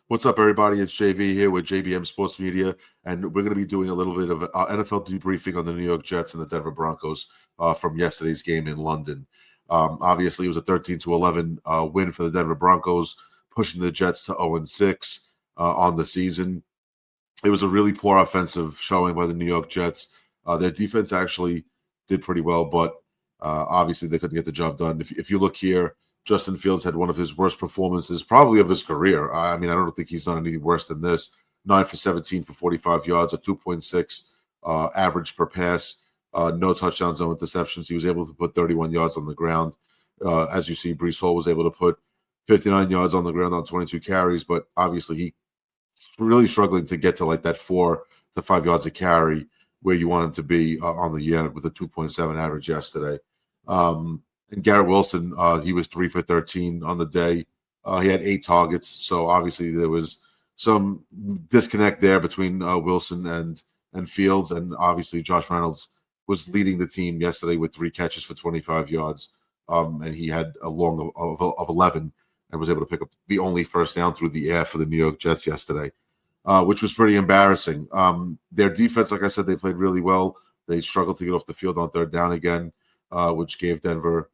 What's up, everybody? It's JV here with JBM Sports Media, and we're going to be doing a little bit of NFL debriefing on the New York Jets and the Denver Broncos from yesterday's game in London. Obviously, it was a 13-11 win for the Denver Broncos, pushing the Jets to 0-6 on the season. It was a really poor offensive showing by the New York Jets. Their defense actually did pretty well, but obviously they couldn't get the job done. If you look here, Justin Fields had one of his worst performances probably of his career. I mean, I don't think he's done anything worse than this. 9 for 17 for 45 yards, a 2.6 average per pass, no touchdowns, no interceptions. He was able to put 31 yards on the ground. As you see, Breece Hall was able to put 59 yards on the ground on 22 carries, but obviously he's really struggling to get to like that 4 to 5 yards a carry where you want him to be on the year with a 2.7 average yesterday. And Garrett Wilson, he was 3 for 13 on the day. He had 8 targets, so obviously there was some disconnect there between Wilson and Fields, and obviously Josh Reynolds was leading the team yesterday with 3 catches for 25 yards, and he had a long of 11 and was able to pick up the only first down through the air for the New York Jets yesterday, which was pretty embarrassing. Their defense, like I said, they played really well. They struggled to get off the field on third down again, which gave Denver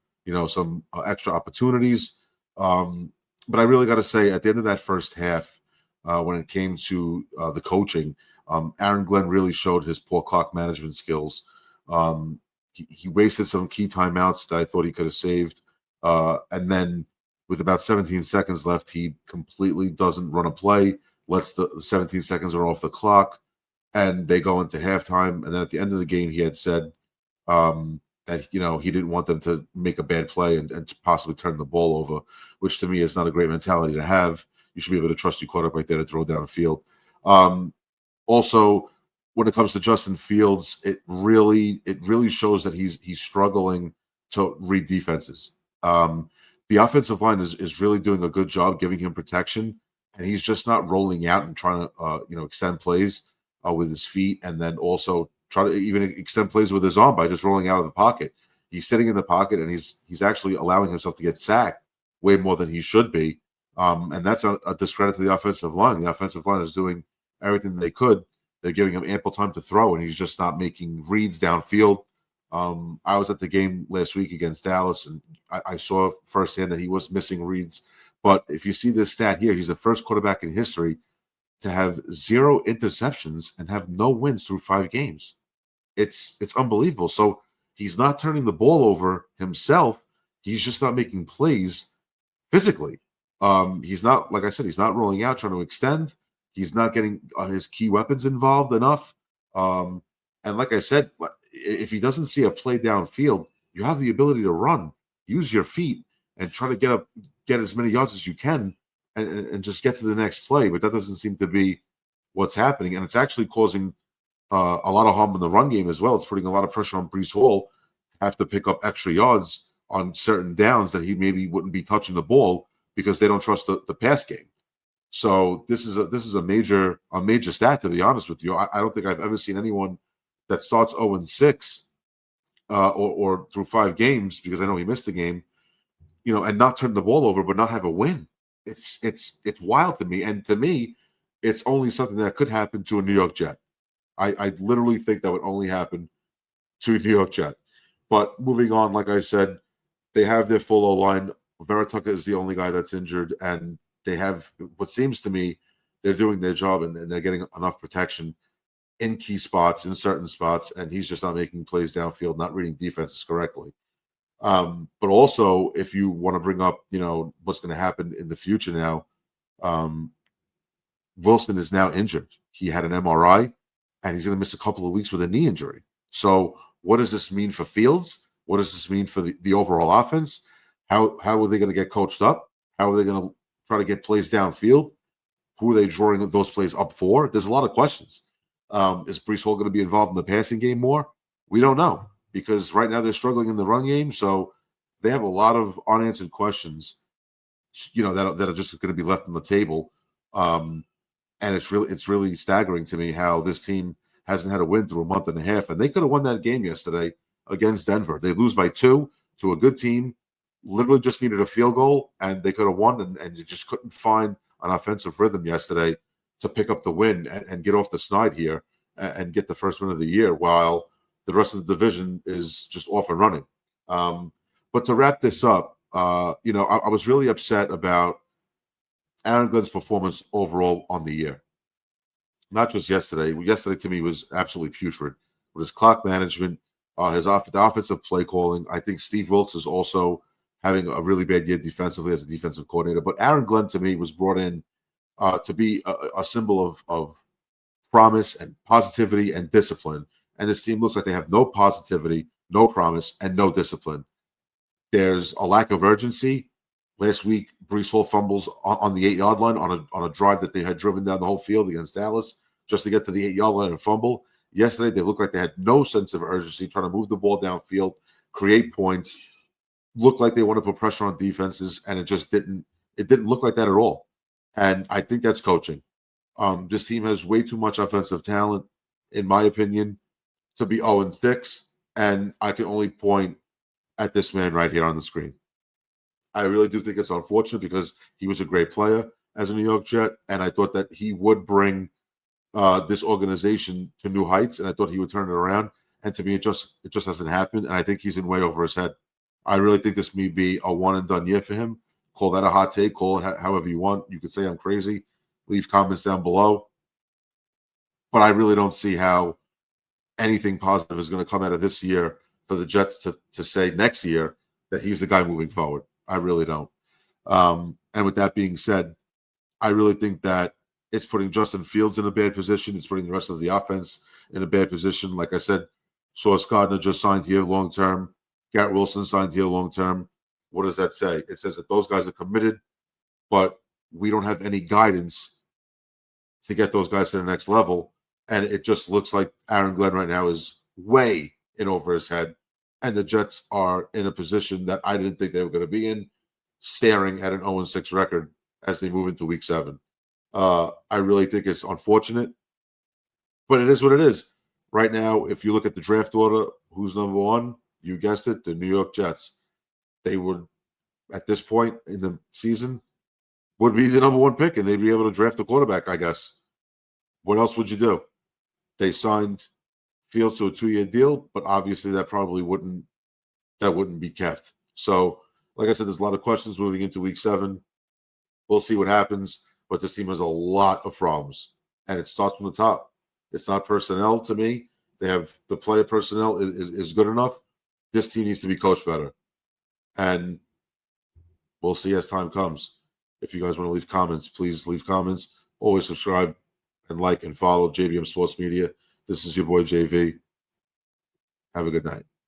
some extra opportunities. But I really got to say, at the end of that first half, when it came to the coaching, Aaron Glenn really showed his poor clock management skills. He wasted some key timeouts that I thought he could have saved. And then with about 17 seconds left, he completely doesn't run a play, lets the 17 seconds are off the clock, and they go into halftime. And then at the end of the game, he had said, that he didn't want them to make a bad play and to possibly turn the ball over, which to me is not a great mentality to have. You should be able to trust your quarterback right there to throw down the field. Also, when it comes to Justin Fields, it really shows that he's struggling to read defenses. The offensive line is really doing a good job giving him protection, and he's just not rolling out and trying to extend plays with his feet, and then also try to even extend plays with his arm by just rolling out of the pocket. He's sitting in the pocket, and he's actually allowing himself to get sacked way more than he should be. And that's a discredit to the offensive line. The offensive line is doing everything they could. They're giving him ample time to throw, and he's just not making reads downfield. I was at the game last week against Dallas, and I saw firsthand that he was missing reads. But if you see this stat here, he's the first quarterback in history to have 0 interceptions and have no wins through 5 games. It's unbelievable. So he's not turning the ball over himself. He's just not making plays physically. He's not, like I said, he's not rolling out, trying to extend. He's not getting his key weapons involved enough. And like I said, if he doesn't see a play downfield, you have the ability to run, use your feet, and try to get as many yards as you can and just get to the next play. But that doesn't seem to be what's happening. And it's actually causing a lot of harm in the run game as well. It's putting a lot of pressure on Breece Hall to have to pick up extra yards on certain downs that he maybe wouldn't be touching the ball because they don't trust the pass game. So this is a major stat, to be honest with you. I don't think I've ever seen anyone that starts 0-6 or through 5 games, because I know he missed a game, and not turn the ball over but not have a win. It's wild to me, and to me, it's only something that could happen to a New York Jet. I literally think that would only happen to a New York Jet. But moving on, like I said, they have their full O-line. Vera Tucker is the only guy that's injured, and they have what seems to me they're doing their job and they're getting enough protection in key spots, in certain spots, and he's just not making plays downfield, not reading defenses correctly. But also, if you want to bring up, what's going to happen in the future now, Wilson is now injured. He had an MRI, and he's going to miss a couple of weeks with a knee injury. So what does this mean for Fields? What does this mean for the overall offense? How are they going to get coached up? How are they going to try to get plays downfield? Who are they drawing those plays up for? There's a lot of questions. Is Breece Hall going to be involved in the passing game more? We don't know, because right now they're struggling in the run game. So they have a lot of unanswered questions, that are just going to be left on the table. And it's really staggering to me how this team hasn't had a win through a month and a half. And they could have won that game yesterday against Denver. They lose by 2 to a good team, literally just needed a field goal, and they could have won, and you just couldn't find an offensive rhythm yesterday to pick up the win and get off the snide here and get the first win of the year, while the rest of the division is just off and running. But to wrap this up, I was really upset about Aaron Glenn's performance overall on the year. Not just yesterday. Yesterday to me was absolutely putrid with his clock management, the offensive play calling. I think Steve Wilks is also having a really bad year defensively as a defensive coordinator. But Aaron Glenn to me was brought in to be a symbol of promise and positivity and discipline. And this team looks like they have no positivity, no promise, and no discipline. There's a lack of urgency. Last week, Breece Hall fumbles on the 8-yard line on a drive that they had driven down the whole field against Dallas just to get to the 8-yard line and fumble. Yesterday, they looked like they had no sense of urgency, trying to move the ball downfield, create points, looked like they want to put pressure on defenses, and it didn't look like that at all. And I think that's coaching. This team has way too much offensive talent, in my opinion, to be 0-6. And I can only point at this man right here on the screen. I really do think it's unfortunate because he was a great player as a New York Jet, and I thought that he would bring this organization to new heights, and I thought he would turn it around. And to me, it just hasn't happened, and I think he's in way over his head. I really think this may be a one-and-done year for him. Call that a hot take. Call it however you want. You could say I'm crazy. Leave comments down below. But I really don't see how anything positive is going to come out of this year for the Jets to say next year that he's the guy moving forward. I really don't. And with that being said, I really think that it's putting Justin Fields in a bad position. It's putting the rest of the offense in a bad position. Like I said, Sauce Gardner just signed here long-term. Garrett Wilson signed here long-term. What does that say? It says that those guys are committed, but we don't have any guidance to get those guys to the next level. And it just looks like Aaron Glenn right now is way in over his head. And the Jets are in a position that I didn't think they were going to be in, staring at an 0-6 record as they move into Week 7. I really think it's unfortunate, but it is what it is. Right now, if you look at the draft order, who's number one? You guessed it, the New York Jets. They would, at this point in the season, would be the number one pick, and they'd be able to draft a quarterback, I guess. What else would you do? They signed Fields to a 2-year deal, but obviously that probably wouldn't be kept. So, like I said, there's a lot of questions moving into Week 7. We'll see what happens, but this team has a lot of problems, and it starts from the top. It's not personnel to me. They have the player personnel is good enough. This team needs to be coached better, and we'll see as time comes. If you guys want to leave comments, please leave comments. Always subscribe and like and follow JBM Sports Media. This is your boy JV. Have a good night.